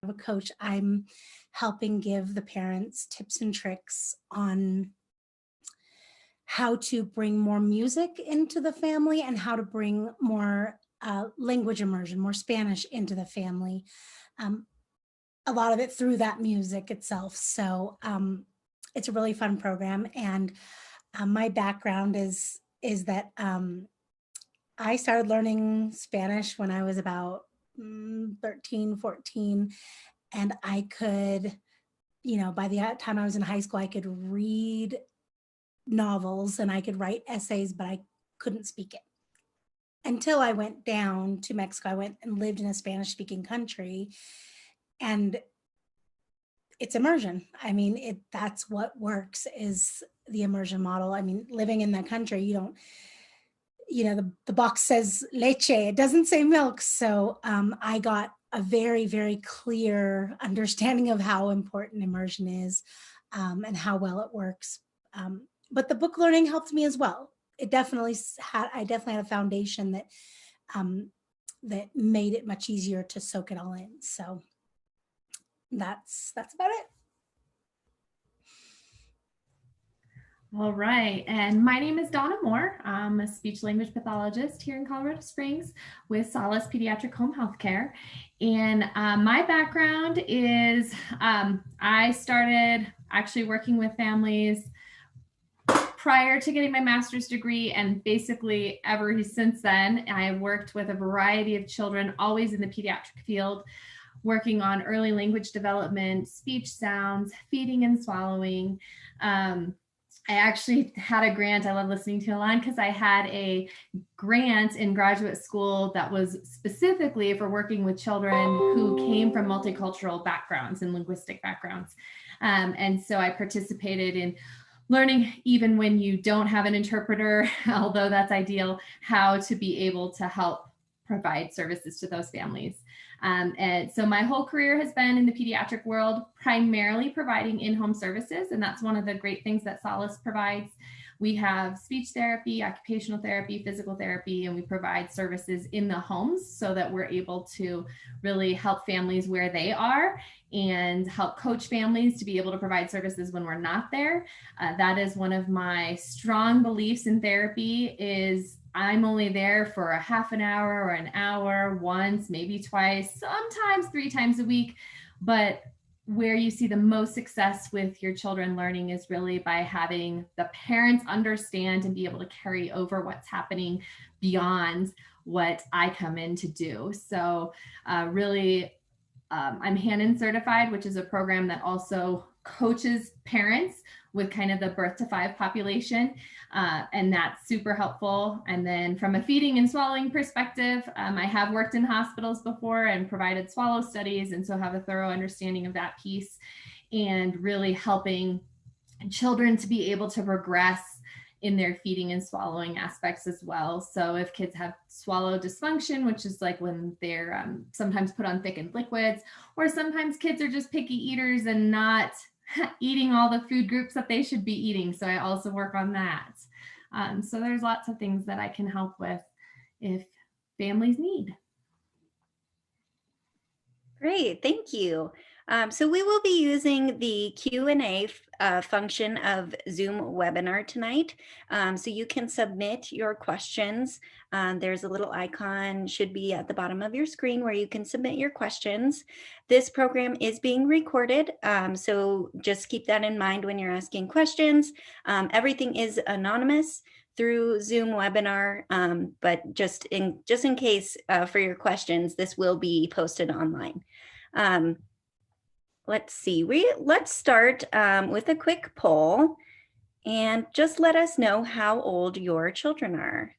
a coach, I'm helping give the parents tips and tricks on how to bring more music into the family and how to bring more language immersion, more Spanish into the family. A lot of it through that music itself. So it's a really fun program. And my background is that I started learning Spanish when I was about 13, 14. And I could, by the time I was in high school, I could read novels and I could write essays, but I couldn't speak it. Until I went down to Mexico. I went and lived in a Spanish-speaking country. And it's immersion. I mean, that's what works, is the immersion model. I mean, living in that country, you don't, the box says leche, it doesn't say milk. So I got a very, very clear understanding of how important immersion is and how well it works. But the book learning helped me as well. I definitely had a foundation that made it much easier to soak it all in. So that's about it. All right, and my name is Donna Moore. I'm a speech-language pathologist here in Colorado Springs with Solace Pediatric Home Healthcare. And my background is I started actually working with families prior to getting my master's degree, and basically ever since then, I worked with a variety of children, always in the pediatric field, working on early language development, speech sounds, feeding and swallowing. I actually had a grant. I love listening to Elan because I had a grant in graduate school that was specifically for working with children who came from multicultural backgrounds and linguistic backgrounds. And so I participated in learning, even when you don't have an interpreter, although that's ideal, how to be able to help provide services to those families. And so my whole career has been in the pediatric world, primarily providing in-home services. And that's one of the great things that Solace provides. We have speech therapy, occupational therapy, physical therapy, and we provide services in the homes so that we're able to really help families where they are and help coach families to be able to provide services when we're not there. That is one of my strong beliefs in therapy, is I'm only there for a half an hour or an hour, once, maybe twice, sometimes 3 times a week. But where you see the most success with your children learning is really by having the parents understand and be able to carry over what's happening beyond what I come in to do. So really, I'm Hannon certified, which is a program that also coaches parents with kind of the birth to 5 population. And that's super helpful. And then from a feeding and swallowing perspective, I have worked in hospitals before and provided swallow studies, and so have a thorough understanding of that piece, and really helping children to be able to progress in their feeding and swallowing aspects as well. So if kids have swallow dysfunction, which is like when they're sometimes put on thickened liquids, or sometimes kids are just picky eaters and not eating all the food groups that they should be eating. So I also work on that. So there's lots of things that I can help with if families need. Great, thank you. So we will be using the Q&A function of Zoom webinar tonight. So you can submit your questions. There's a little icon, should be at the bottom of your screen, where you can submit your questions. This program is being recorded, so just keep that in mind when you're asking questions. Everything is anonymous through Zoom webinar, but just in case for your questions, this will be posted online. Let's see, let's start with a quick poll, and just let us know how old your children are.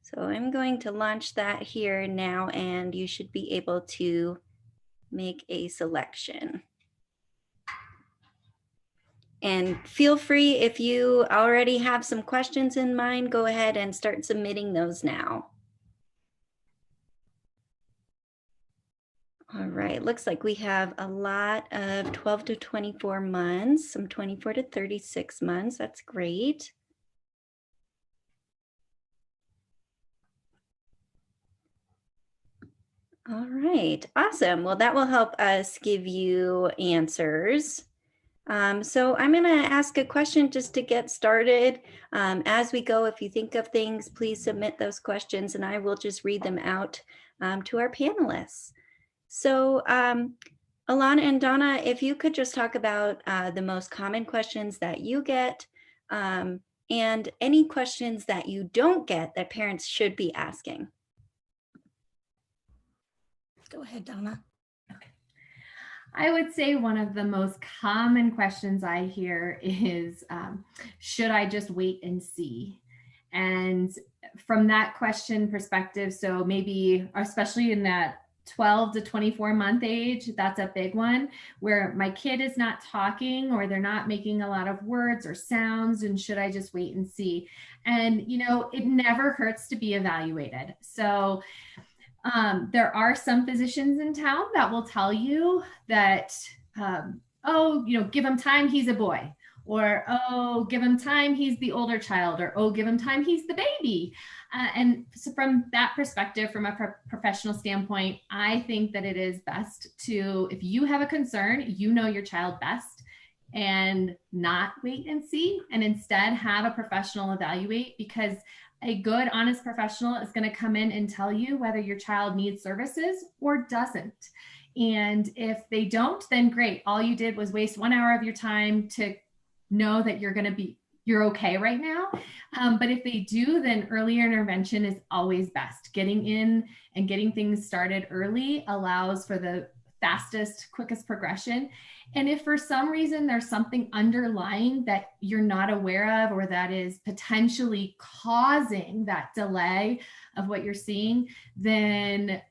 So I'm going to launch that here now, and you should be able to make a selection. And feel free, if you already have some questions in mind, go ahead and start submitting those now. All right, looks like we have a lot of 12 to 24 months, some 24 to 36 months. That's great. All right, awesome. Well, that will help us give you answers. So I'm going to ask a question just to get started. As we go, if you think of things, please submit those questions and I will just read them out to our panelists. So Elan and Donna, if you could just talk about the most common questions that you get and any questions that you don't get that parents should be asking. Go ahead, Donna. I would say one of the most common questions I hear is, should I just wait and see? And from that question perspective, so maybe, especially in that 12 to 24 month age, that's a big one where my kid is not talking or they're not making a lot of words or sounds, and should I just wait and see? And, you know, it never hurts to be evaluated. So there are some physicians in town that will tell you that, oh, you know, give him time, he's a boy. Or, oh, give him time, he's the older child. Or, oh, give him time, he's the baby. And so from that perspective, from a professional standpoint, I think that it is best to, if you have a concern, you know your child best, and not wait and see, and instead have a professional evaluate, because a good, honest professional is going to come in and tell you whether your child needs services or doesn't. And if they don't, then great. All you did was waste 1 hour of your time to know that you're okay right now. But if they do, then earlier intervention is always best. Getting in and getting things started early allows for the fastest, quickest progression. And if for some reason there's something underlying that you're not aware of, or that is potentially causing that delay of what you're seeing, then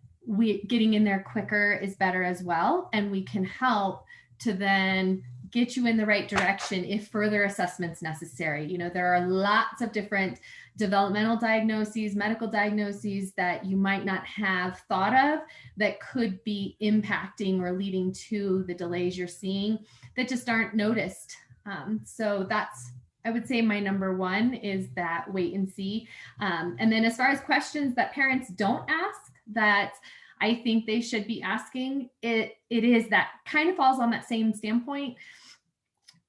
getting in there quicker is better as well. And we can help to then get you in the right direction if further assessment's necessary. You know, there are lots of different developmental diagnoses, medical diagnoses that you might not have thought of that could be impacting or leading to the delays you're seeing that just aren't noticed. So that's, I would say, my number one is that wait and see. And then as far as questions that parents don't ask that I think they should be asking, it is that kind of falls on that same standpoint.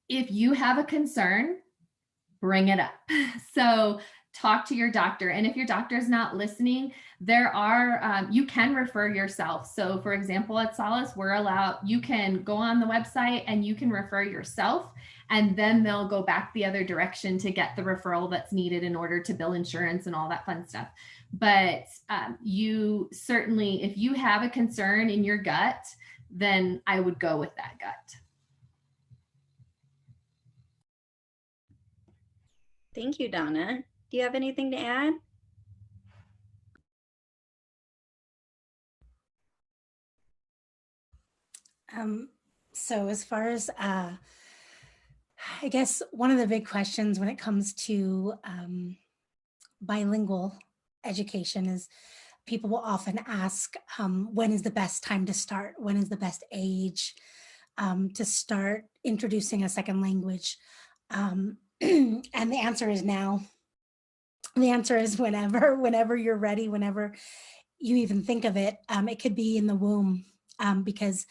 If you have a concern, bring it up. So talk to your doctor. And if your doctor is not listening, there are, you can refer yourself. So for example, at Solace, you can go on the website and you can refer yourself, and then they'll go back the other direction to get the referral that's needed in order to bill insurance and all that fun stuff. But you certainly, if you have a concern in your gut, then I would go with that gut. Thank you, Donna. Do you have anything to add? So as far as, I guess one of the big questions when it comes to bilingual education is people will often ask, when is the best time to start? When is the best age to start introducing a second language? And the answer is now. The answer is whenever you're ready, whenever you even think of it. It could be in the womb, because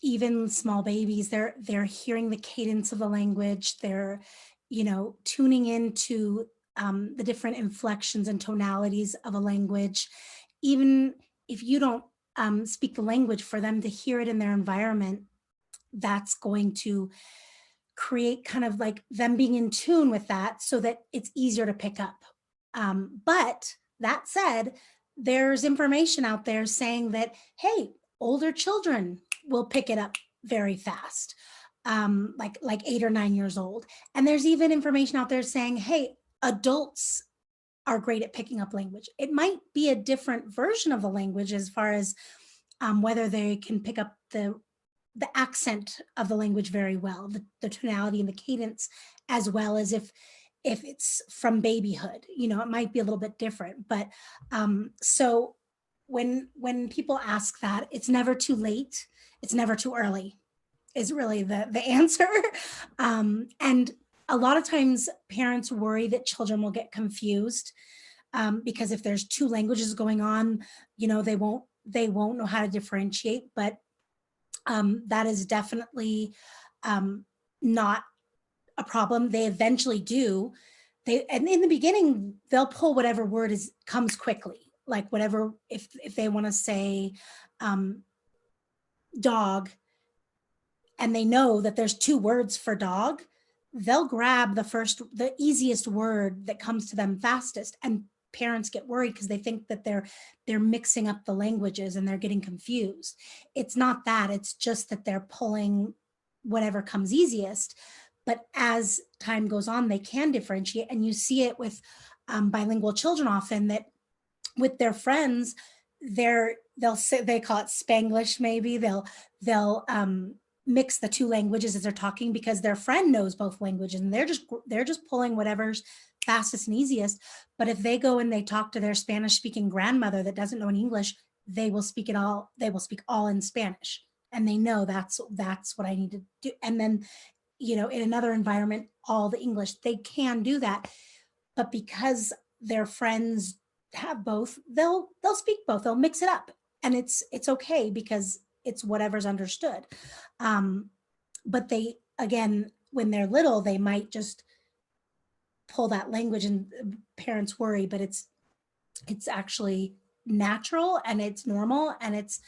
even small babies, they're hearing the cadence of the language. They're, you know, tuning into the different inflections and tonalities of a language. Even if you don't speak the language, for them to hear it in their environment, that's going to create kind of like them being in tune with that so that it's easier to pick up. But that said, there's information out there saying that, hey, older children will pick it up very fast, like 8 or 9 years old. And there's even information out there saying, hey, adults are great at picking up language. It might be a different version of the language as far as whether they can pick up the accent of the language very well, the tonality and the cadence, as well as if it's from babyhood, you know, it might be a little bit different. But so when people ask that, it's never too late, it's never too early, is really the answer. And a lot of times parents worry that children will get confused because if there's two languages going on, they won't know how to differentiate. But that is definitely not a problem. They eventually do. And in the beginning, they'll pull whatever word comes quickly, like whatever, if they want to say dog, and they know that there's two words for dog, they'll grab the easiest word that comes to them fastest. And parents get worried because they think that they're mixing up the languages and they're getting confused. It's not that. It's just that they're pulling whatever comes easiest. But as time goes on, they can differentiate. And you see it with bilingual children often, that with their friends, they'll say, they call it Spanglish maybe. They'll mix the two languages as they're talking because their friend knows both languages, and they're just pulling whatever's fastest and easiest. But if they go and they talk to their Spanish speaking grandmother that doesn't know any English, they will speak all in Spanish, and they know that's what I need to do. And then, in another environment, all the English, they can do that. But because their friends have both, they'll speak both, they'll mix it up, and it's okay because it's whatever's understood. But they, again, when they're little, they might just pull that language, and parents worry, but it's actually natural, and it's normal, and it's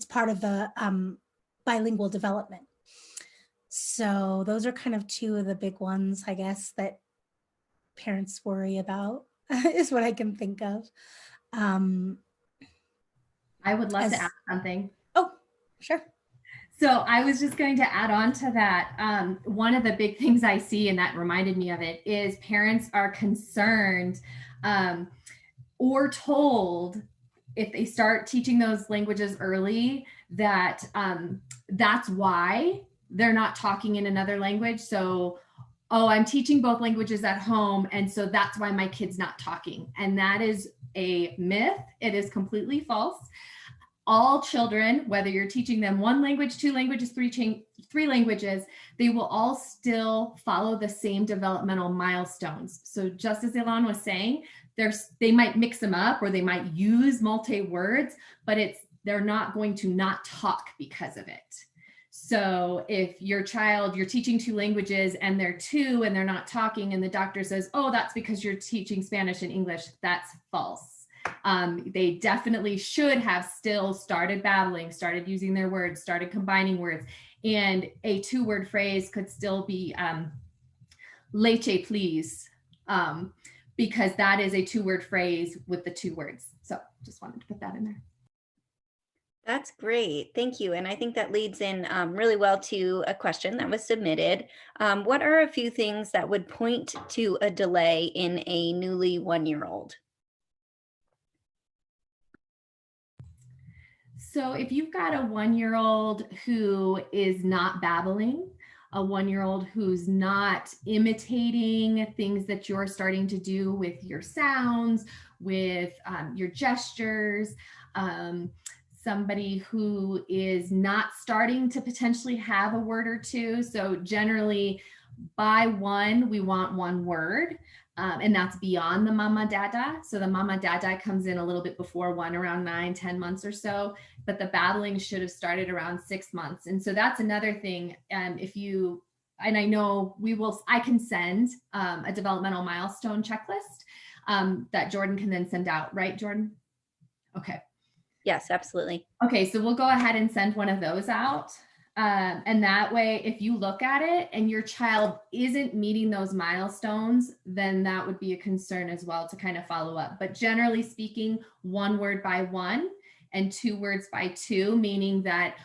part of the bilingual development. So those are kind of two of the big ones, I guess, that parents worry about is what I can think of. I would love to add something. Oh, sure. So I was just going to add on to that. One of the big things I see, and that reminded me of it, is parents are concerned or told, if they start teaching those languages early, that that's why they're not talking in another language. So, I'm teaching both languages at home, and so that's why my kid's not talking. And that is a myth. It is completely false. All children, whether you're teaching them one language, two languages, three languages, they will all still follow the same developmental milestones. So just as Elan was saying, they might mix them up, or they might use multi-words, but they're not going to not talk because of it. So if you're teaching two languages and they're two and they're not talking, and the doctor says, oh, that's because you're teaching Spanish and English, that's false. They definitely should have still started babbling, started using their words, started combining words. And a two-word phrase could still be leche, please, because that is a two-word phrase with the two words. So just wanted to put that in there. That's great. Thank you. And I think that leads in really well to a question that was submitted. What are a few things that would point to a delay in a newly 1-year-old? So if you've got a 1-year-old who is not babbling, a 1-year-old who's not imitating things that you're starting to do with your sounds, with your gestures, somebody who is not starting to potentially have a word or two. So generally by 1, we want 1 word. And that's beyond the mama dada. So the mama dada comes in a little bit before 1, around 9, 10 months or so, but the babbling should have started around 6 months. And so that's another thing. And I know I can send a developmental milestone checklist that Jordan can then send out, right, Jordan? Okay. Yes, absolutely. Okay, so we'll go ahead and send one of those out. And that way, if you look at it and your child isn't meeting those milestones, then that would be a concern as well to kind of follow up. But generally speaking, 1 word by 1 and 2 words by 2, meaning that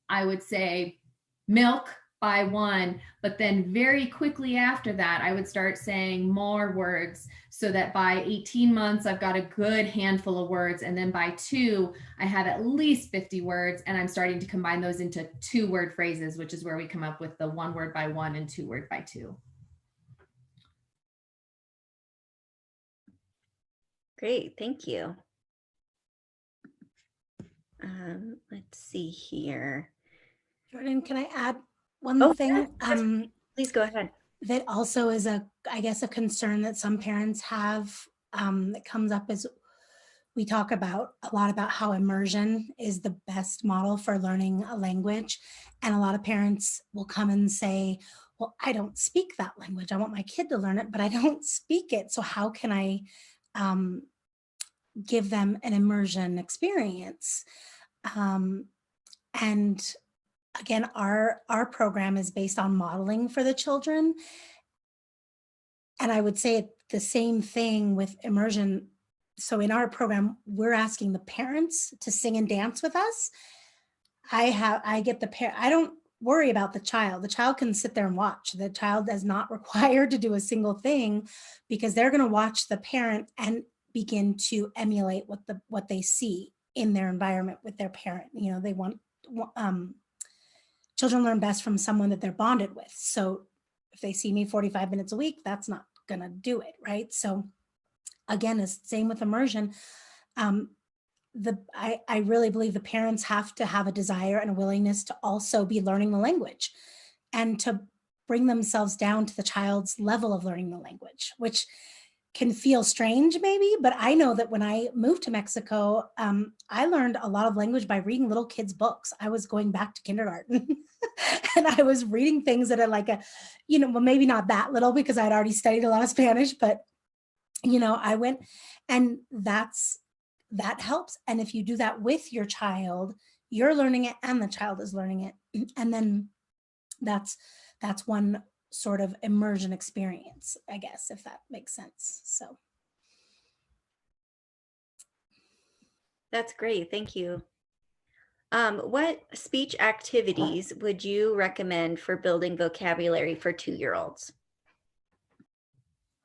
I would say milk by 1, but then very quickly after that, I would start saying more words so that by 18 months, I've got a good handful of words. And then by 2, I have at least 50 words, and I'm starting to combine those into 2-word phrases, which is where we come up with the 1 word by 1 and 2 word by 2. Great, thank you. Let's see here. Jordan, can I add one thing? Yes. Please go ahead. That also is I guess a concern that some parents have that comes up is we talk about a lot about how immersion is the best model for learning a language. And a lot of parents will come and say, well, I don't speak that language. I want my kid to learn it, but I don't speak it. So how can I give them an immersion experience? And again, our program is based on modeling for the children. And I would say the same thing with immersion. So in our program, we're asking the parents to sing and dance with us. I get the parent, I don't worry about the child. The child can sit there and watch. The child is not required to do a single thing because they're going to watch the parent and begin to emulate what they see in their environment with their parent. You know, they want children learn best from someone that they're bonded with. So if they see me 45 minutes a week, that's not going to do it, right? So again, it's the same with immersion. I really believe the parents have to have a desire and a willingness to also be learning the language and to bring themselves down to the child's level of learning the language, which can feel strange maybe, but I know that when I moved to Mexico, I learned a lot of language by reading little kids' books. I was going back to kindergarten and I was reading things that are like well, maybe not that little because I'd already studied a lot of Spanish, but I went, and that helps. And if you do that with your child, you're learning it and the child is learning it. And then that's one sort of immersion experience, I guess, if that makes sense. So. That's great. Thank you. What speech activities would you recommend for building vocabulary for 2-year-olds?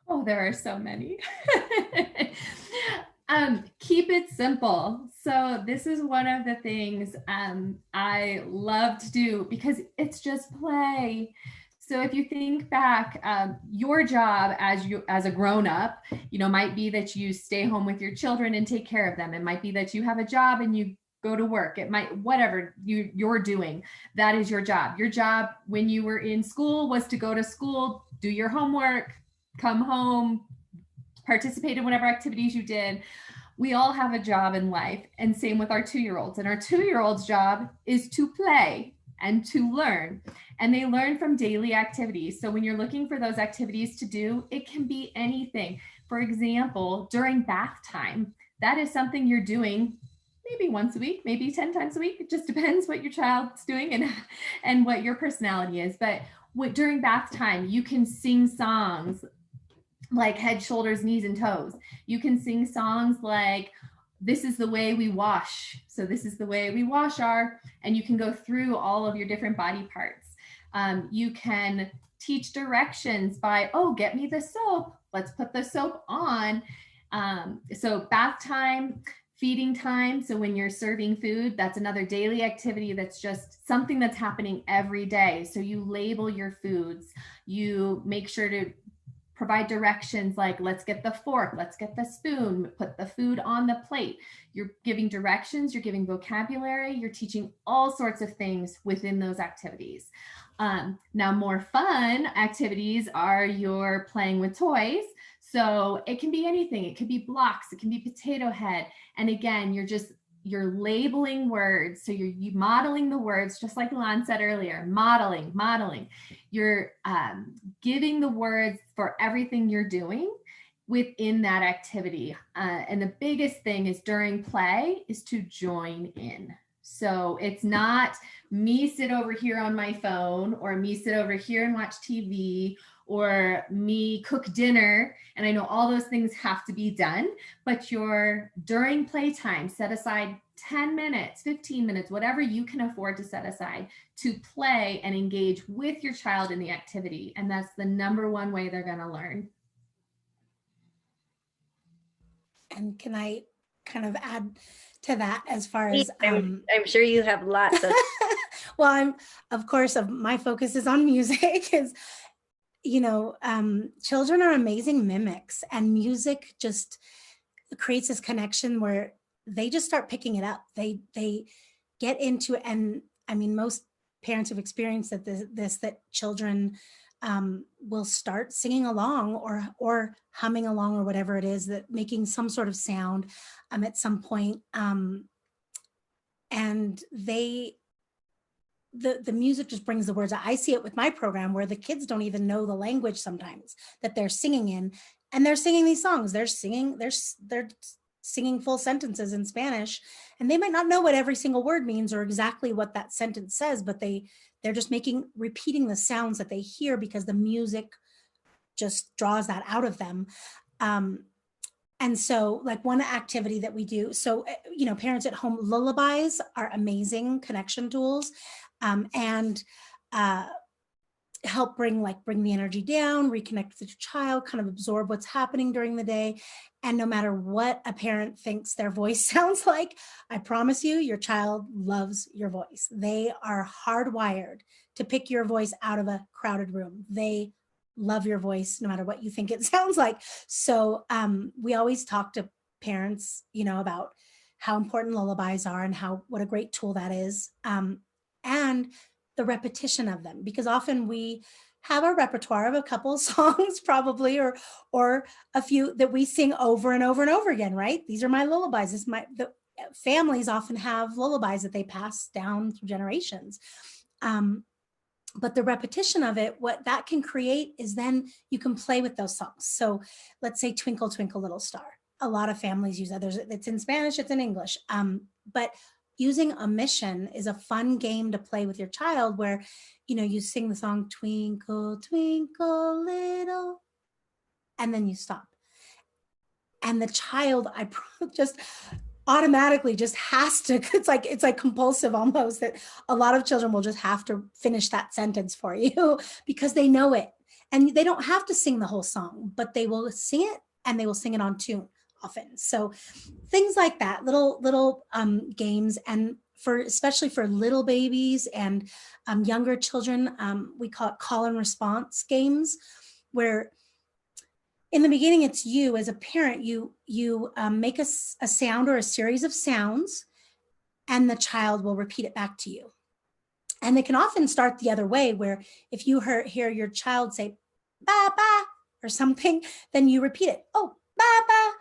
Oh, there are so many. Keep it simple. So this is one of the things I love to do because it's just play. So if you think back, your job as a grown-up, might be that you stay home with your children and take care of them. It might be that you have a job and you go to work. It might, whatever you're doing, that is your job. Your job when you were in school was to go to school, do your homework, come home, participate in whatever activities you did. We all have a job in life, and same with our 2-year-olds. And our 2-year-olds' job is to play and to learn. And they learn from daily activities. So when you're looking for those activities to do, it can be anything. For example, during bath time, that is something you're doing maybe once a week, maybe 10 times a week. It just depends what your child's doing and what your personality is. But during bath time, you can sing songs like head, shoulders, knees, and toes. You can sing songs like, this is the way we wash. So this is the way we wash and you can go through all of your different body parts. You can teach directions by, get me the soap. Let's put the soap on. So bath time, feeding time. So when you're serving food, that's another daily activity. That's just something that's happening every day. So you label your foods. You make sure to provide directions like, let's get the fork, let's get the spoon, put the food on the plate. You're giving directions, you're giving vocabulary, you're teaching all sorts of things within those activities. Now, more fun activities are your playing with toys. So it can be anything. It could be blocks, it can be potato head. And again, you're labeling words. So you're modeling the words, just like Elan said earlier, modeling. You're giving the words for everything you're doing within that activity. And the biggest thing is during play is to join in. So it's not me sit over here on my phone or me sit over here and watch TV or me cook dinner. And I know all those things have to be done, but during playtime, set aside 10 minutes, 15 minutes, whatever you can afford to set aside to play and engage with your child in the activity. And that's the number one way they're going to learn. And can I kind of add to that as far as I'm sure you have lots of well, my focus is on music. Is children are amazing mimics, and music just creates this connection where they just start picking it up. They get into it, and I mean, most parents have experienced that children will start singing along or humming along or whatever it is, that making some sort of sound at some point. And the music just brings the words. I see it with my program where the kids don't even know the language sometimes that they're singing in, and they're singing these songs. They're singing full sentences in Spanish, and they might not know what every single word means or exactly what that sentence says, but they're just repeating the sounds that they hear because the music just draws that out of them. And so like one activity that we do, so, parents at home, lullabies are amazing connection tools, and help bring the energy down, reconnect with your child, kind of absorb what's happening during the day. And no matter what a parent thinks their voice sounds like, I promise you, your child loves your voice. They are hardwired to pick your voice out of a crowded room. They love your voice no matter what you think it sounds like. So we always talk to parents, about how important lullabies are and what a great tool that is. And the repetition of them, because often we have a repertoire of a couple of songs probably, or a few that we sing over and over and over again, right? These are my lullabies. The families often have lullabies that they pass down through generations. But the repetition of it, what that can create is then you can play with those songs. So let's say Twinkle, Twinkle, Little Star. A lot of families use that. It's in Spanish, it's in English. But using Immersion is a fun game to play with your child where, you sing the song, Twinkle, Twinkle, Little, and then you stop. And the child, just automatically just has to, it's like compulsive almost, that a lot of children will just have to finish that sentence for you because they know it. And they don't have to sing the whole song, but they will sing it, and they will sing it on tune often. So things like that, little games, and especially for little babies and younger children, we call it call and response games, where in the beginning, it's you as a parent, you make a sound or a series of sounds, and the child will repeat it back to you. And they can often start the other way, where if you hear your child say, ba, ba, or something, then you repeat it, oh, ba, ba.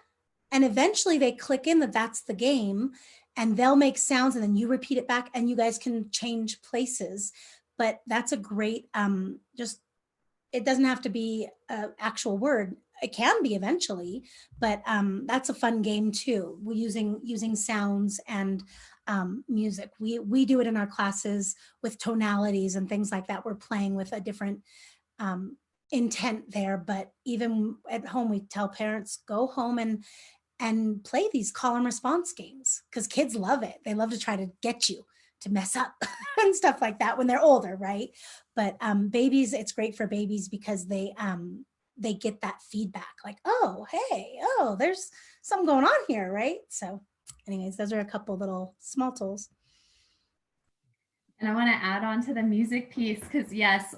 And eventually they click in that that's the game, and they'll make sounds, and then you repeat it back, and you guys can change places. But that's a great, it doesn't have to be an actual word. It can be eventually, but that's a fun game too. We're using sounds and music. We do it in our classes with tonalities and things like that. We're playing with a different intent there, but even at home, we tell parents, go home and play these call and response games, because kids love it. They love to try to get you to mess up and stuff like that when they're older, right? But babies, it's great for babies because they get that feedback, like, oh, hey, oh, there's something going on here, right? So anyways, those are a couple little small tools. And I want to add on to the music piece, because yes,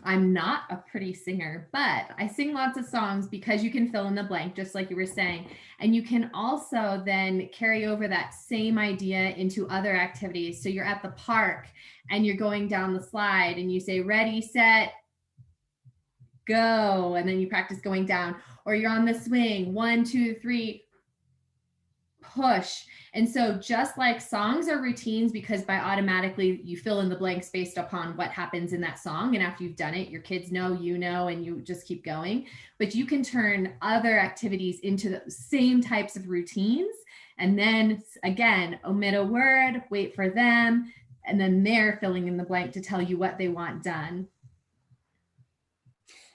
I'm not a pretty singer, but I sing lots of songs because you can fill in the blank, just like you were saying. And you can also then carry over that same idea into other activities. So you're at the park and you're going down the slide and you say, ready, set, go. And then you practice going down. Or you're on the swing, 1, 2, 3, push. And so just like songs are routines, because by automatically you fill in the blanks based upon what happens in that song. And after you've done it, your kids know, and you just keep going. But you can turn other activities into the same types of routines. And then again, omit a word, wait for them, and then they're filling in the blank to tell you what they want done.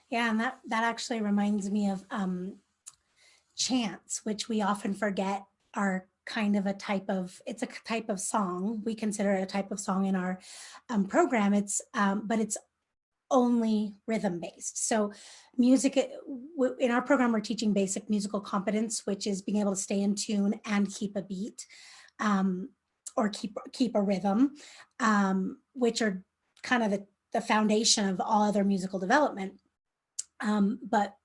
Yeah, and that actually reminds me of chants, which we often forget are kind of it's a type of song. We consider it a type of song in our program. But it's only rhythm based. So music, in our program, we're teaching basic musical competence, which is being able to stay in tune and keep a beat, or keep a rhythm, which are kind of the foundation of all other musical development. But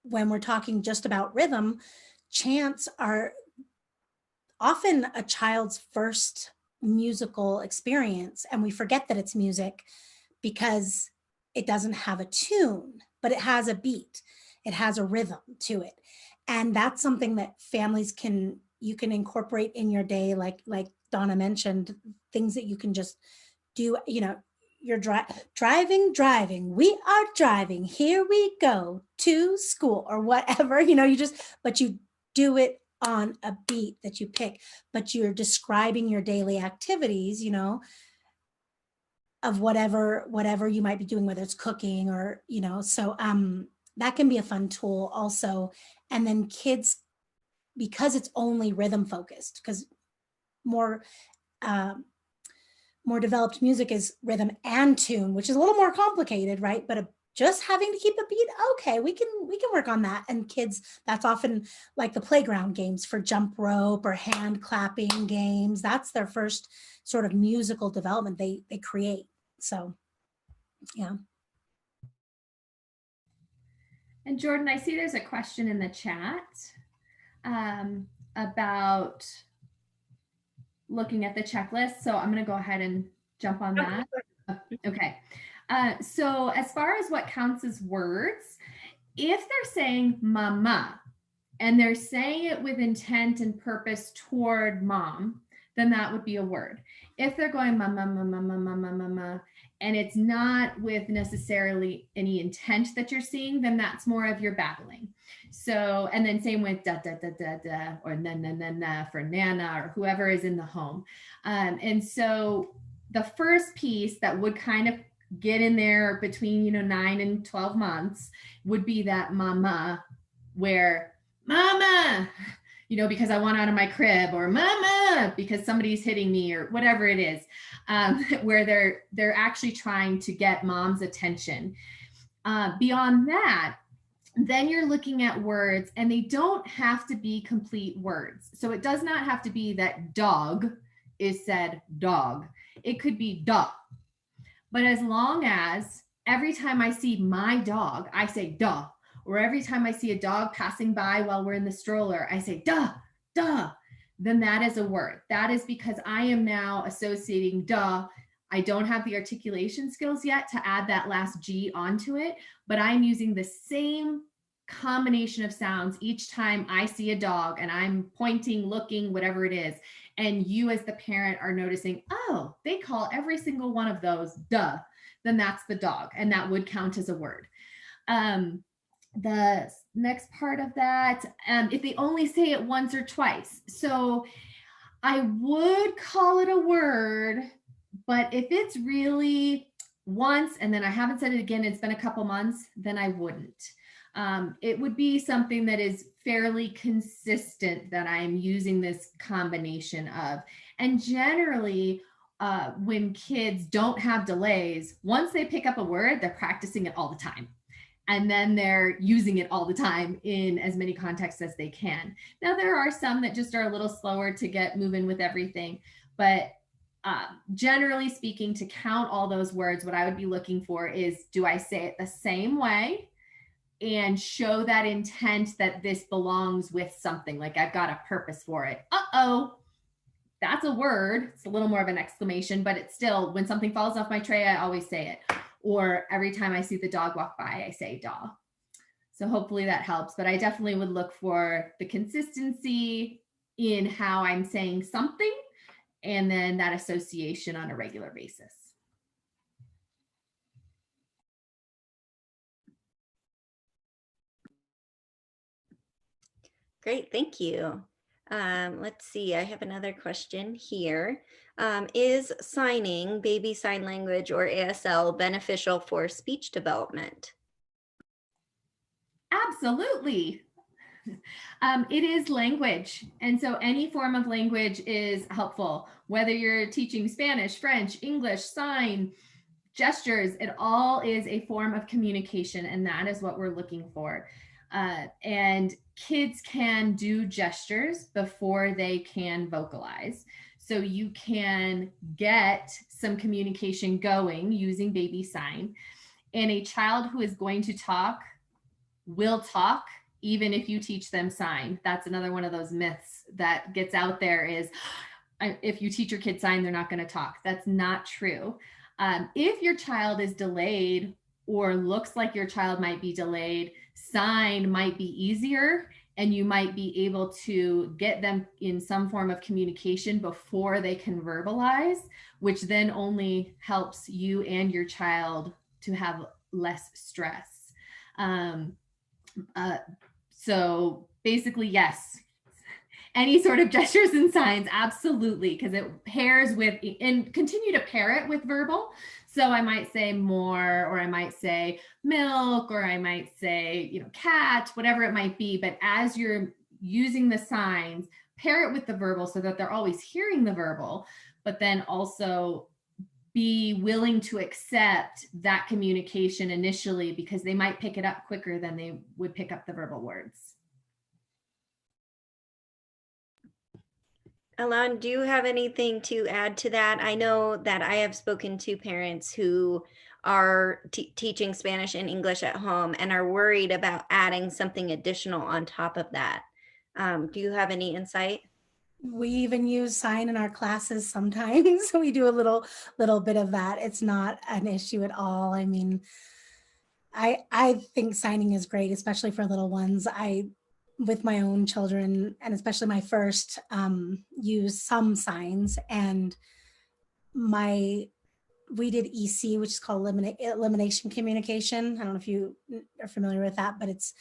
when we're talking just about rhythm, chants are often a child's first musical experience, and we forget that it's music because it doesn't have a tune, but it has a beat. It has a rhythm to it. And that's something that families you can incorporate in your day, like Donna mentioned, things that you can just do, you're driving, we are driving, here we go to school or whatever, but you do it on a beat that you pick, but you're describing your daily activities, of whatever you might be doing, whether it's cooking or, so that can be a fun tool also. And then kids, because it's only rhythm focused, because more developed music is rhythm and tune, which is a little more complicated, right? But just having to keep a beat, okay, we can work on that. And kids, that's often like the playground games for jump rope or hand clapping games. That's their first sort of musical development they create. So, yeah. And Jordan, I see there's a question in the chat about looking at the checklist. So I'm going to go ahead and jump on that. Okay. So as far as what counts as words, if they're saying mama and they're saying it with intent and purpose toward mom, then that would be a word. If they're going mama, mama, mama, mama, mama, and it's not with necessarily any intent that you're seeing, then that's more of your babbling. So, and then same with da, da, da, da, da, or na, na, na, na for nana or whoever is in the home. And so the first piece that would kind of get in there between, 9 and 12 months would be that mama, where mama, because I want out of my crib, or mama, because somebody's hitting me, or whatever it is, where they're actually trying to get mom's attention. Beyond that, then you're looking at words, and they don't have to be complete words. So it does not have to be that dog is said dog. It could be dog. But as long as every time I see my dog, I say duh. Or every time I see a dog passing by while we're in the stroller, I say duh, duh, then that is a word. That is because I am now associating duh. I don't have the articulation skills yet to add that last G onto it, but I'm using the same combination of sounds each time I see a dog and I'm pointing, looking, whatever it is. And you as the parent are noticing, oh, they call every single one of those duh, then that's the dog. And that would count as a word. The next part of that, if they only say it once or twice. So I would call it a word, but if it's really once and then I haven't said it again, it's been a couple months, then I wouldn't. It would be something that is fairly consistent that I am using this combination of. And generally, when kids don't have delays, once they pick up a word, they're practicing it all the time. And then they're using it all the time in as many contexts as they can. Now, there are some that just are a little slower to get moving with everything, but generally speaking, to count all those words, what I would be looking for is, do I say it the same way and show that intent that this belongs with something, like I've got a purpose for it. Uh-oh, that's a word. It's a little more of an exclamation, but it's still, when something falls off my tray, I always say it. Or every time I see the dog walk by, I say dog. So hopefully that helps, but I definitely would look for the consistency in how I'm saying something and then that association on a regular basis. Great, thank you. Let's see, I have another question here. Is signing, baby sign language or ASL, beneficial for speech development? Absolutely. It is language. And so any form of language is helpful, whether you're teaching Spanish, French, English, sign, gestures, it all is a form of communication. And that is what we're looking for. And kids can do gestures before they can vocalize. So you can get some communication going using baby sign. And a child who is going to talk will talk even if you teach them sign. That's another one of those myths that gets out there is, if you teach your kid sign, they're not going to talk. That's not true. If your child is delayed or looks like your child might be delayed, sign might be easier, and you might be able to get them in some form of communication before they can verbalize, which then only helps you and your child to have less stress. So basically, yes, any sort of gestures and signs, absolutely, because it pairs with, and continue to pair it with verbal. So I might say more, or I might say milk, or I might say, you know, cat, whatever it might be. But as you're using the signs, pair it with the verbal so that they're always hearing the verbal, but then also be willing to accept that communication initially, because they might pick it up quicker than they would pick up the verbal words. Elan, do you have anything to add to that? I know that I have spoken to parents who are teaching Spanish and English at home and are worried about adding something additional on top of that. Do you have any insight? We even use sign in our classes sometimes. We do a little bit of that. It's not an issue at all. I mean, I think signing is great, especially for little ones. With my own children, and especially my first, use some signs, and we did EC, which is called elimination communication. I don't know if you are familiar with that, but it's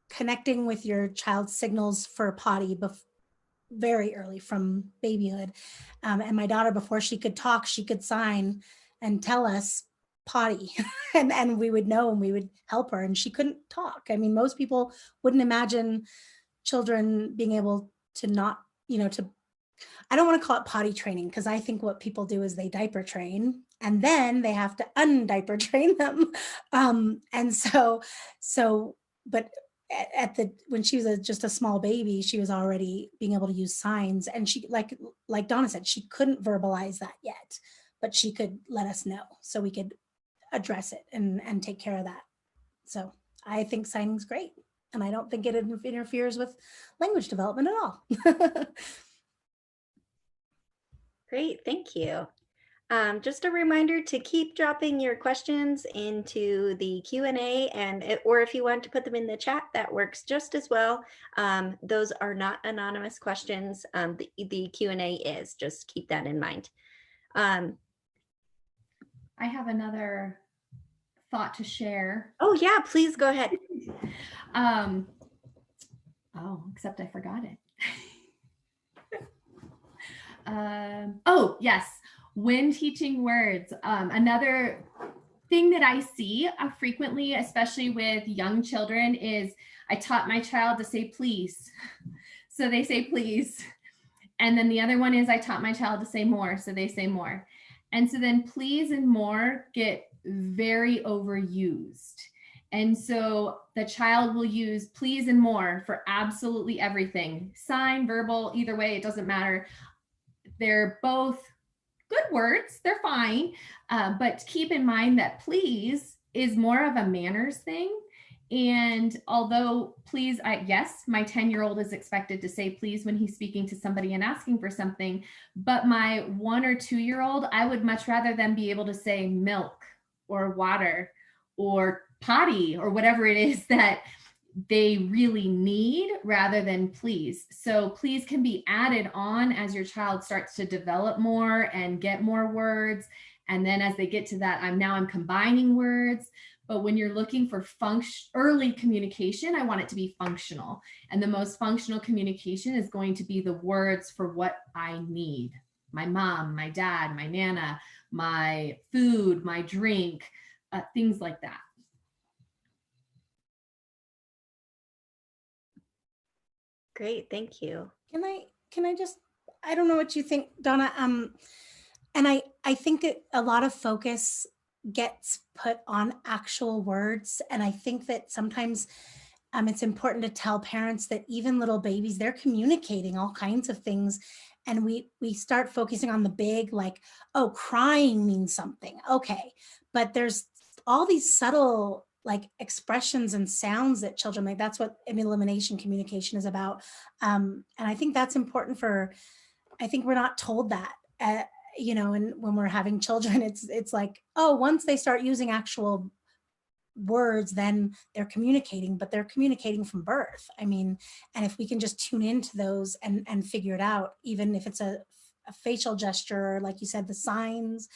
connecting with your child's signals for potty very early from babyhood. And my daughter, before she could talk, she could sign and tell us potty and we would know, and we would help her, and she couldn't talk. I mean, most people wouldn't imagine children being able to not, I don't want to call it potty training, because I think what people do is they diaper train and then they have to undiaper train them. But when she was just a small baby, she was already being able to use signs, and she, like Donna said, she couldn't verbalize that yet, but she could let us know so we could address it and take care of that. So I think signing's great, and I don't think it interferes with language development at all. Great, thank you. Just a reminder to keep dropping your questions into the Q&A, or if you want to put them in the chat, that works just as well. Those are not anonymous questions. The Q&A is, just keep that in mind. I have another thought to share. Oh yeah, please go ahead. Except I forgot it. Oh yes. When teaching words, another thing that I see frequently, especially with young children, is I taught my child to say please. So they say please. And then the other one is I taught my child to say more. So they say more. And so then please and more get very overused. And so the child will use please and more for absolutely everything. Sign, verbal, either way, it doesn't matter. They're both good words, they're fine, but keep in mind that please is more of a manners thing. And although please, yes, my 10-year-old is expected to say please when he's speaking to somebody and asking for something, but my 1 or 2-year-old, I would much rather them be able to say milk or water or potty or whatever it is that they really need, rather than please. So please can be added on as your child starts to develop more and get more words. And then as they get to that, I'm combining words. But when you're looking for early communication, I want it to be functional. And the most functional communication is going to be the words for what I need. My mom, my dad, my nana, my food, my drink, things like that. Great, thank you. Can I just, I don't know what you think, Donna. And I think that a lot of focus gets put on actual words. And I think that sometimes it's important to tell parents that even little babies, they're communicating all kinds of things. And we start focusing on the big, like, oh, crying means something. Okay. But there's all these subtle like expressions and sounds that children make. That's what elimination communication is about. And I think that's important I think we're not told that you know, and when we're having children, it's like, oh, once they start using actual words, then they're communicating, but they're communicating from birth. I mean, and if we can just tune into those and figure it out, even if it's a facial gesture, or like you said, the signs,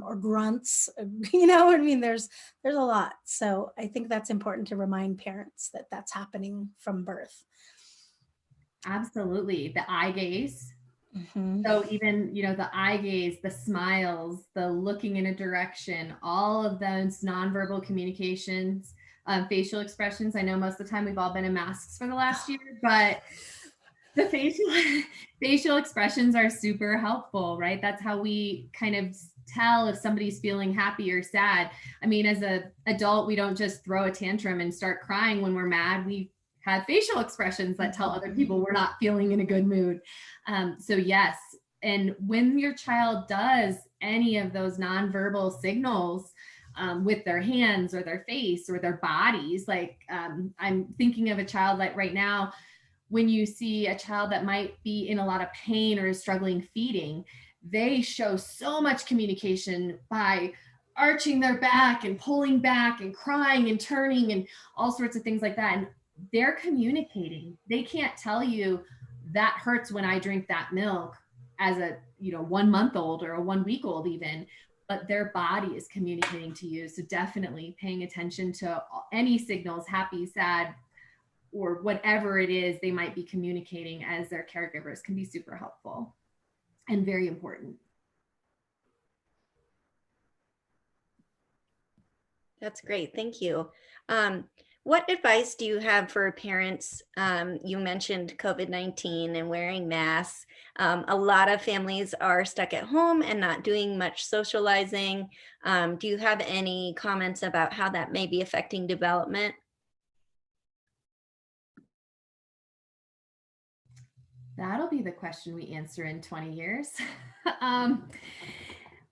or grunts, you know, I mean, there's a lot. So I think that's important to remind parents that that's happening from birth. Absolutely. The eye gaze. Mm-hmm. So even, you know, the eye gaze, the smiles, the looking in a direction, all of those nonverbal communications, facial expressions. I know most of the time we've all been in masks for the last year, but the facial expressions are super helpful, right? That's how we kind of tell if somebody's feeling happy or sad. I mean, as an adult, we don't just throw a tantrum and start crying when we're mad. We have facial expressions that tell other people we're not feeling in a good mood. So yes, and when your child does any of those nonverbal signals with their hands or their face or their bodies, like I'm thinking of a child like right now, when you see a child that might be in a lot of pain or is struggling feeding, they show so much communication by arching their back and pulling back and crying and turning and all sorts of things like that. And they're communicating. They can't tell you that hurts when I drink that milk as a, you know, 1 month old or a 1 week old even, but their body is communicating to you. So definitely paying attention to any signals, happy, sad, or whatever it is they might be communicating as their caregivers can be super helpful and very important. That's great. Thank you. What advice do you have for parents? You mentioned COVID-19 and wearing masks. A lot of families are stuck at home and not doing much socializing. Do you have any comments about how that may be affecting development? That'll be the question we answer in 20 years.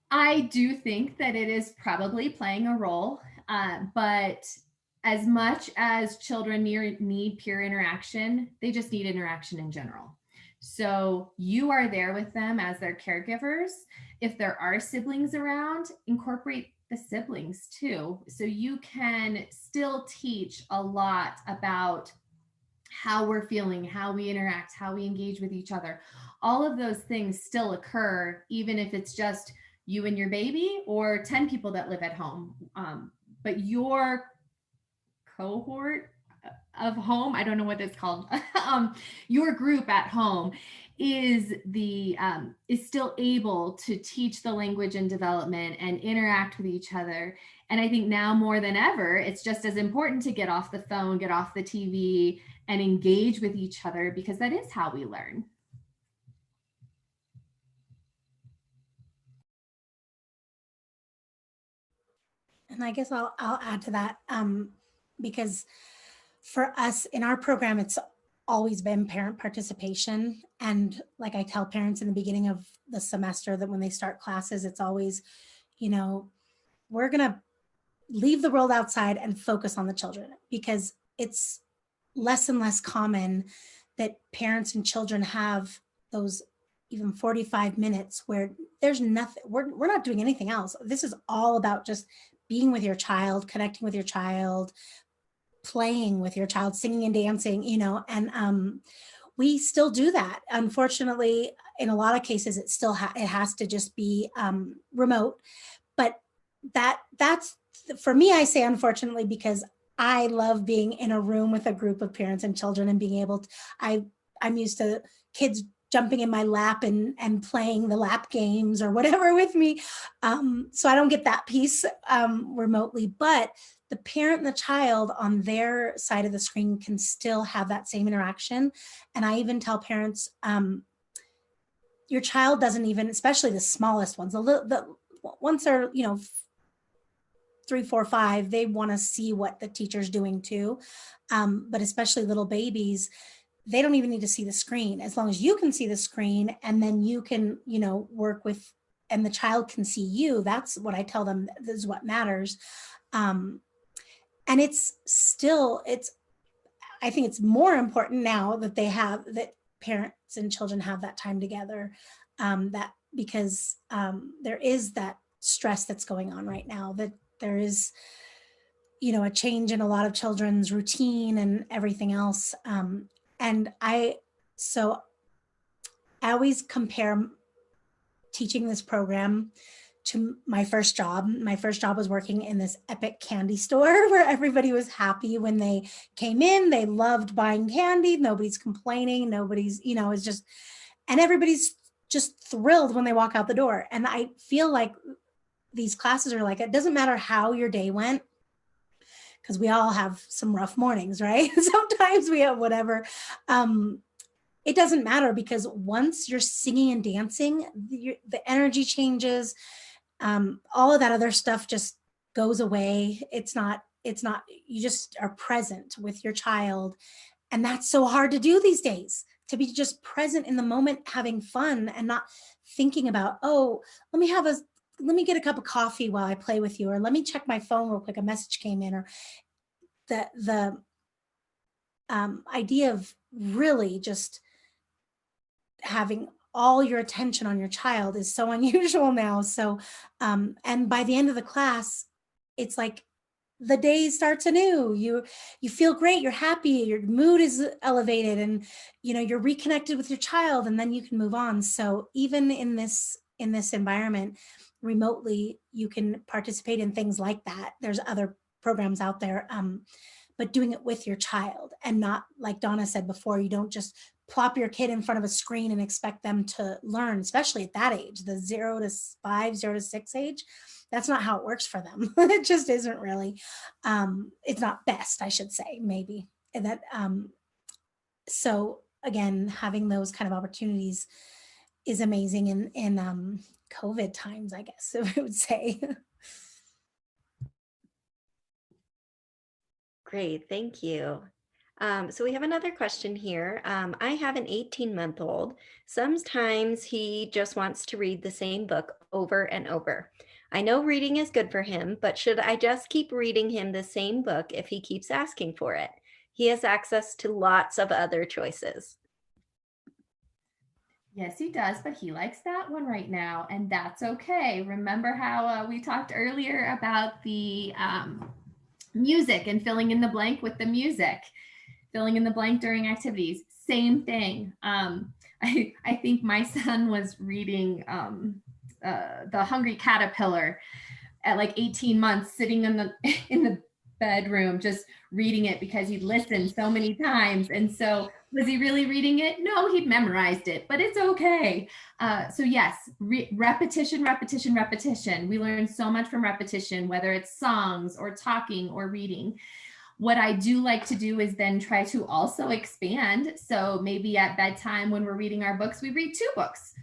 I do think that it is probably playing a role, but as much as children need peer interaction, they just need interaction in general. So you are there with them as their caregivers. If there are siblings around, incorporate the siblings too. So you can still teach a lot about how we're feeling, how we interact, how we engage with each other. All of those things still occur, even if it's just you and your baby or 10 people that live at home. But your cohort of home, I don't know what it's called, your group at home is still able to teach the language and development and interact with each other. And I think now more than ever, it's just as important to get off the phone, get off the TV, and engage with each other, because that is how we learn. And I guess I'll add to that, because for us in our program, it's always been parent participation. And like I tell parents in the beginning of the semester that when they start classes, it's always, you know, we're going to leave the world outside and focus on the children, because it's less and less common that parents and children have those even 45 minutes where there's nothing, we're not doing anything else. This is all about just being with your child, connecting with your child, playing with your child, singing and dancing, you know, and we still do that. Unfortunately, in a lot of cases, it still it has to just be remote. But that's, for me, I say unfortunately, because I love being in a room with a group of parents and children and being able to, I'm used to kids jumping in my lap and playing the lap games or whatever with me. So I don't get that piece remotely, but the parent and the child on their side of the screen can still have that same interaction. And I even tell parents, your child doesn't even, especially the smallest ones, once they're, you know, 3, 4, 5, they want to see what the teacher's doing too. But especially little babies, they don't even need to see the screen. As long as you can see the screen and then you can, you know, work with, and the child can see you, that's what I tell them, this is what matters. And it's still, I think it's more important now that that parents and children have that time together, that because there is that stress that's going on right now, that there is, you know, a change in a lot of children's routine and everything else. And I always compare teaching this program to my first job. My first job was working in this epic candy store where everybody was happy when they came in. They loved buying candy. Nobody's complaining. Nobody's, you know, it's just, and everybody's just thrilled when they walk out the door. And I feel like these classes are like, it doesn't matter how your day went, because we all have some rough mornings, right? Sometimes we have whatever. It doesn't matter, because once you're singing and dancing, the energy changes. All of that other stuff just goes away. It's not, you just are present with your child. And that's so hard to do these days, to be just present in the moment, having fun and not thinking about, oh, let me get a cup of coffee while I play with you, or let me check my phone real quick, a message came in, or the idea of really just having all your attention on your child is so unusual now. So, and by the end of the class, it's like the day starts anew. You feel great, you're happy, your mood is elevated, and you know, you're reconnected with your child, and then you can move on. So even in this environment, remotely, you can participate in things like that. There's other programs out there, but doing it with your child, and not, like Donna said before, you don't just plop your kid in front of a screen and expect them to learn, especially at that age, the 0 to 5, 0 to 6 age. That's not how it works for them. It just isn't really. It's not best, I should say, maybe. And that, so again, having those kind of opportunities is amazing in COVID times, I guess I would say. Great, thank you. So we have another question here. I have an 18-month-old. Sometimes he just wants to read the same book over and over. I know reading is good for him, but should I just keep reading him the same book if he keeps asking for it? He has access to lots of other choices. Yes, he does, but he likes that one right now, and that's okay. Remember how we talked earlier about the music and filling in the blank with the music, filling in the blank during activities? Same thing. I think my son was reading The Hungry Caterpillar at like 18 months, sitting in the bedroom, just reading it because he'd listened so many times. And so was he really reading it? No, he'd memorized it, but it's okay. So yes, repetition, repetition, repetition. We learn so much from repetition, whether it's songs or talking or reading. What I do like to do is then try to also expand. So maybe at bedtime when we're reading our books, we read 2 books.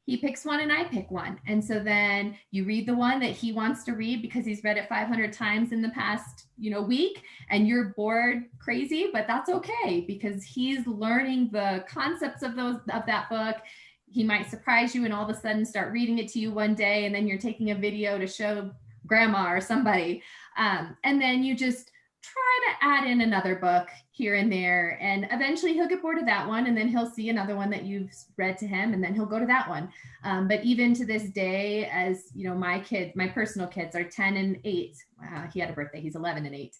He picks one and I pick one. And so then you read the one that he wants to read because he's read it 500 times in the past, week, and you're bored crazy, but that's okay because he's learning the concepts of that book. He might surprise you and all of a sudden start reading it to you one day, and then you're taking a video to show grandma or somebody. And then you just try to add in another book here and there, and eventually he'll get bored of that one, and then he'll see another one that you've read to him, and then he'll go to that one. But even to this day, as my personal kids are 10 and 8. Wow, he had a birthday. He's 11 and 8.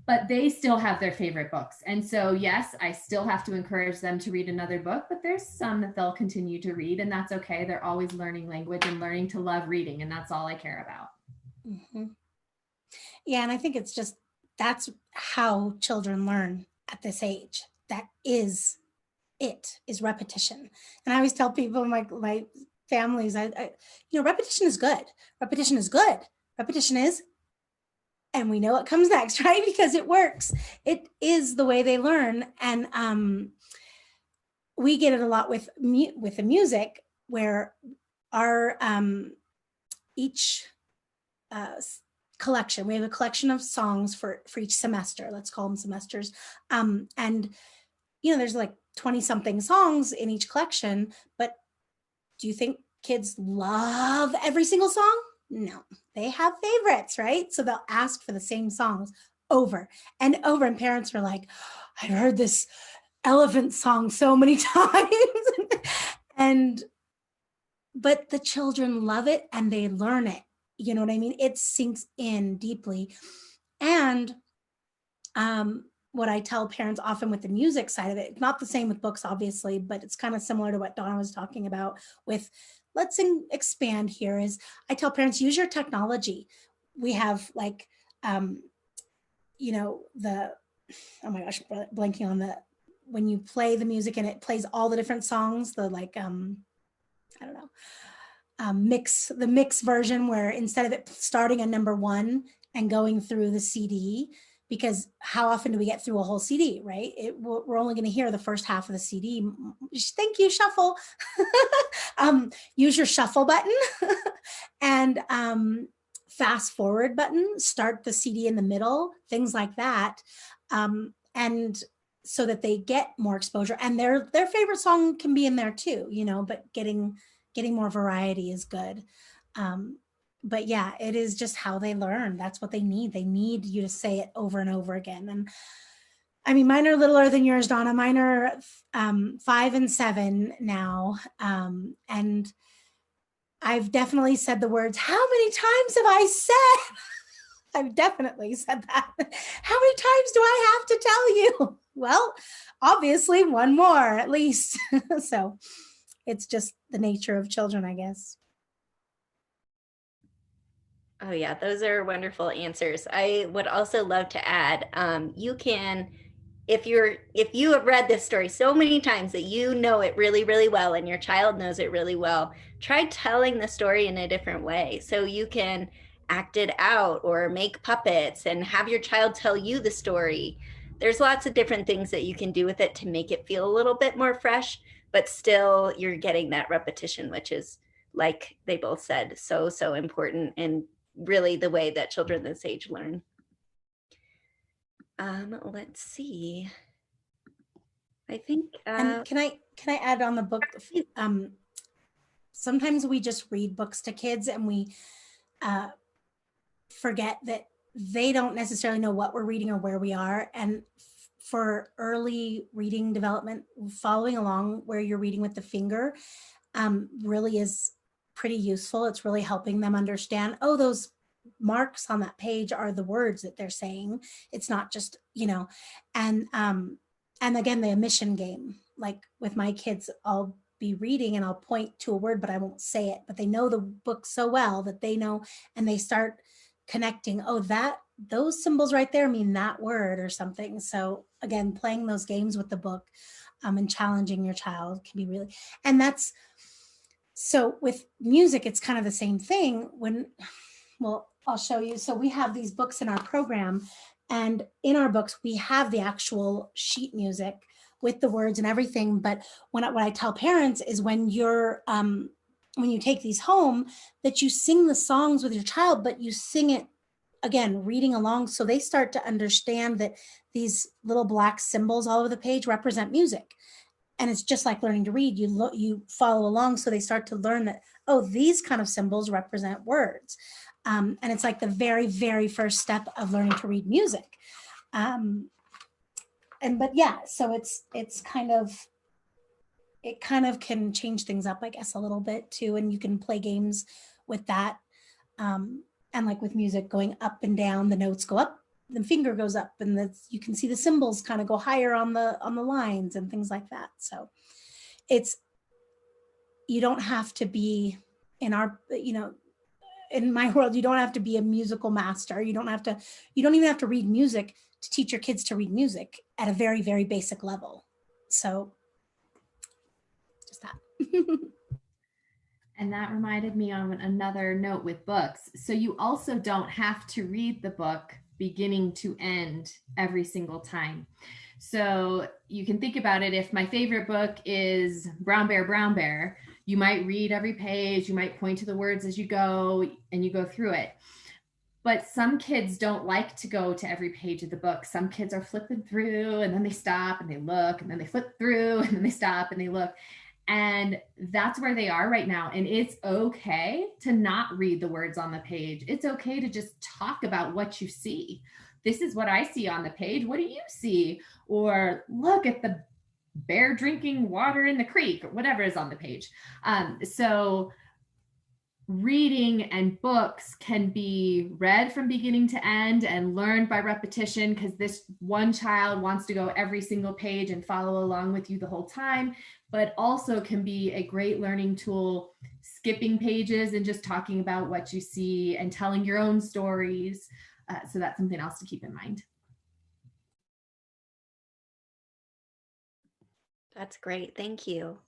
But they still have their favorite books. And so, yes, I still have to encourage them to read another book, but there's some that they'll continue to read, and that's okay. They're always learning language and learning to love reading, and that's all I care about. Mm-hmm. Yeah, and I think that's how children learn at this age. That is repetition. And I always tell people in my families, repetition is good. Repetition is good. Repetition is, and we know what comes next, right? Because it works. It is the way they learn. And we get it a lot with the music, where our each collection, we have a collection of songs for each semester. Let's call them semesters. And there's like 20 something songs in each collection, but do you think kids love every single song? No, they have favorites, right? So they'll ask for the same songs over and over. And parents are like, I've heard this elephant song so many times. But the children love it and they learn it. You know what I mean? It sinks in deeply. And what I tell parents often with the music side of it, not the same with books, obviously, but it's kind of similar to what Donna was talking about with, let's expand here, is I tell parents, use your technology. We have like, the, oh my gosh, blanking on when you play the music and it plays all the different songs, the like, I don't know, the mix version where instead of it starting at number 1 and going through the CD, because how often do we get through a whole CD, right? We're only going to hear the first half of the CD. Thank you, shuffle. Use your shuffle button and fast forward button, start the CD in the middle, things like that. And so that they get more exposure, and their favorite song can be in there too, but getting more variety is good. But yeah, it is just how they learn. That's what they need. They need you to say it over and over again. And I mean, mine are littler than yours, Donna. Mine are 5 and 7 now. And I've definitely said the words, how many times have I said? I've definitely said that. How many times do I have to tell you? Well, obviously one more at least. So it's just the nature of children, I guess. Oh yeah, those are wonderful answers. I would also love to add, you can, if you have read this story so many times that you know it really, really well and your child knows it really well, try telling the story in a different way. So you can act it out or make puppets and have your child tell you the story. There's lots of different things that you can do with it to make it feel a little bit more fresh, but still you're getting that repetition, which is, like they both said, so, so important, and really the way that children this age learn. Let's see. I think and can I add on the book? Sometimes we just read books to kids and we forget that they don't necessarily know what we're reading or where we are. And for early reading development, following along where you're reading with the finger really is pretty useful. It's really helping them understand, oh, those marks on that page are the words that they're saying. It's not just, and again, the omission game, like with my kids, I'll be reading and I'll point to a word, but I won't say it, but they know the book so well that they know, and they start connecting, oh, those symbols right there mean that word or something. So again, playing those games with the book and challenging your child can be really, and that's, so with music, it's kind of the same thing well, I'll show you. So we have these books in our program, and in our books, we have the actual sheet music with the words and everything. But what I tell parents is when you take these home, that you sing the songs with your child, but you sing it, again, reading along. So they start to understand that these little black symbols all over the page represent music. And it's just like learning to read. You follow along. So they start to learn that, oh, these kind of symbols represent words. And it's like the very, very first step of learning to read music. But yeah, so it kind of can change things up, I guess, a little bit too. And you can play games with that. And like with music going up and down, the notes go up, the finger goes up, and you can see the symbols kind of go higher on the lines and things like that. So you don't have to be in my world, you don't have to be a musical master. You don't even have to read music to teach your kids to read music at a very, very basic level. So just that. And that reminded me on another note with books. So you also don't have to read the book beginning to end every single time. So you can think about it. If my favorite book is Brown Bear, you might read every page, you might point to the words as you go, and you go through it. But some kids don't like to go to every page of the book. Some kids are flipping through and then they stop and they look, and then they flip through and then they stop and they look. And that's where they are right now. And it's okay to not read the words on the page. It's okay to just talk about what you see. This is what I see on the page. What do you see? Or look at the bear drinking water in the creek, or whatever is on the page. So reading and books can be read from beginning to end and learned by repetition, because this one child wants to go every single page and follow along with you the whole time, but also can be a great learning tool, skipping pages and just talking about what you see and telling your own stories. So that's something else to keep in mind. That's great. Thank you.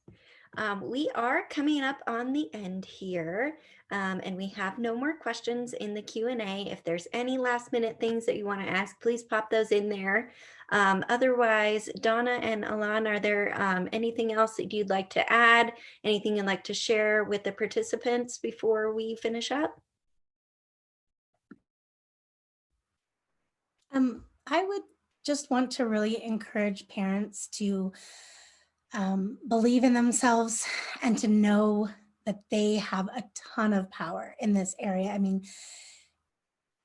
We are coming up on the end here, and we have no more questions in the Q&A. If there's any last minute things that you want to ask, please pop those in there. Otherwise, Donna and Elan, are there anything else that you'd like to add? Anything you'd like to share with the participants before we finish up? I would just want to really encourage parents to believe in themselves and to know that they have a ton of power in this area. I mean,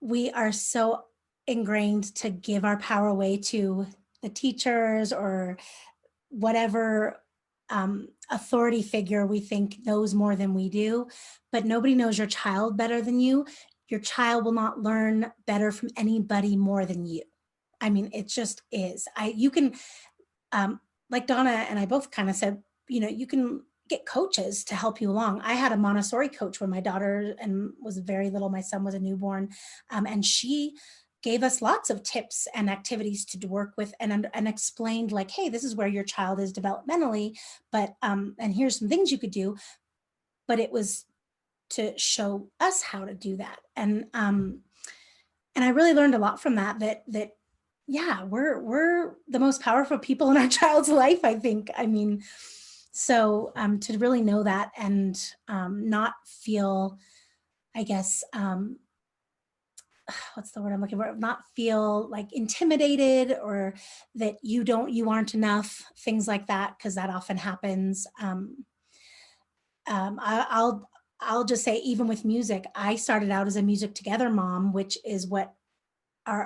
we are so ingrained to give our power away to the teachers or whatever authority figure we think knows more than we do, but nobody knows your child better than you. Your child will not learn better from anybody more than you. I mean, it just is. You can, like Donna and I both kind of said, you know, you can get coaches to help you along. I had a Montessori coach when my daughter was very little. My son was a newborn, and she gave us lots of tips and activities to work with, and explained like, hey, this is where your child is developmentally, but and here's some things you could do. But it was to show us how to do that, and I really learned a lot from that. That yeah, we're the most powerful people in our child's life, I think. I mean, so to really know that and not feel, I guess, what's the word I'm looking for? Not feel like intimidated or that you aren't enough, things like that, because that often happens. I'll just say, even with music, I started out as a Music Together mom, which is what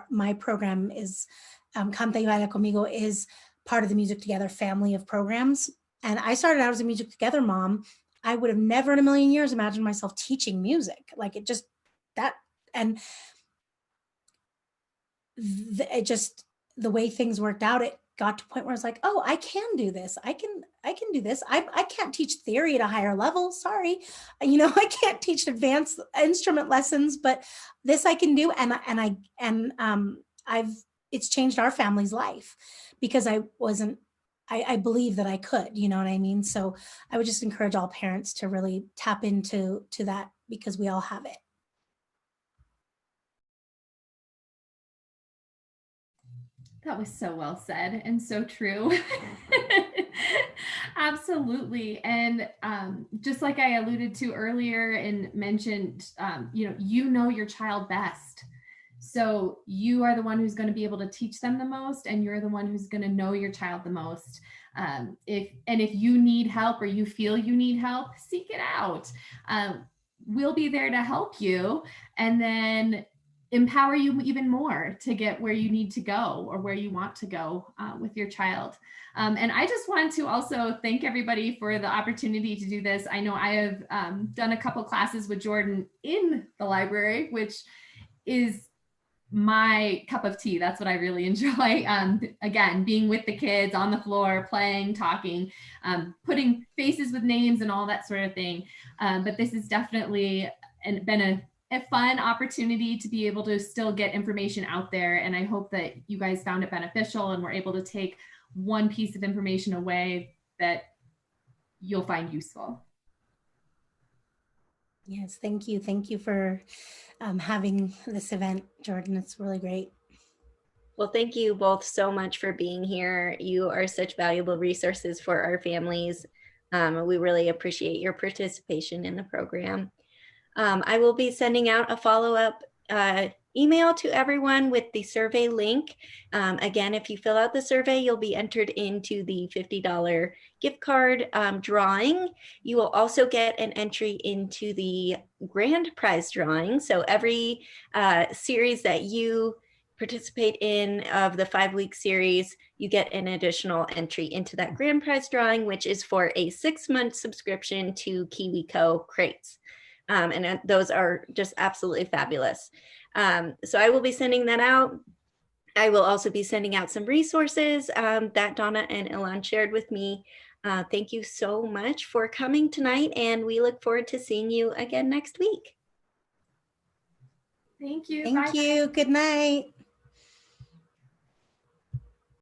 my program is. Canta y Baila Conmigo is part of the Music Together family of programs. And I started out as a Music Together mom. I would have never in a million years imagined myself teaching music. Like it just, that, and it just, the way things worked out, it got to a point where I was like, oh, I can do this. I can do this. I can't teach theory at a higher level. Sorry. You know, I can't teach advanced instrument lessons, but this I can do. It's changed our family's life because I believe that I could, you know what I mean? So I would just encourage all parents to really tap into that, because we all have it. That was so well said and so true. Absolutely. And just like I alluded to earlier and mentioned, you know your child best. So you are the one who's going to be able to teach them the most, and you're the one who's going to know your child the most. If you need help or you feel you need help, seek it out. We'll be there to help you, and then empower you even more to get where you need to go or where you want to go with your child. And I just want to also thank everybody for the opportunity to do this. I know I have done a couple classes with Jordan in the library, which is my cup of tea. That's what I really enjoy. Again, being with the kids on the floor, playing, talking, putting faces with names and all that sort of thing. But this has definitely been a fun opportunity to be able to still get information out there. And I hope that you guys found it beneficial and were able to take one piece of information away that you'll find useful. Yes, thank you. Thank you for having this event, Jordan. It's really great. Well, thank you both so much for being here. You are such valuable resources for our families. We really appreciate your participation in the program. I will be sending out a follow-up email to everyone with the survey link. Again, if you fill out the survey, you'll be entered into the $50 gift card drawing. You will also get an entry into the grand prize drawing. So every series that you participate in of the 5-week series, you get an additional entry into that grand prize drawing, which is for a 6-month subscription to KiwiCo crates. And those are just absolutely fabulous. So I will be sending that out. I will also be sending out some resources that Donna and Elan shared with me. Thank you so much for coming tonight, and we look forward to seeing you again next week. Thank you. Thank you. Good night.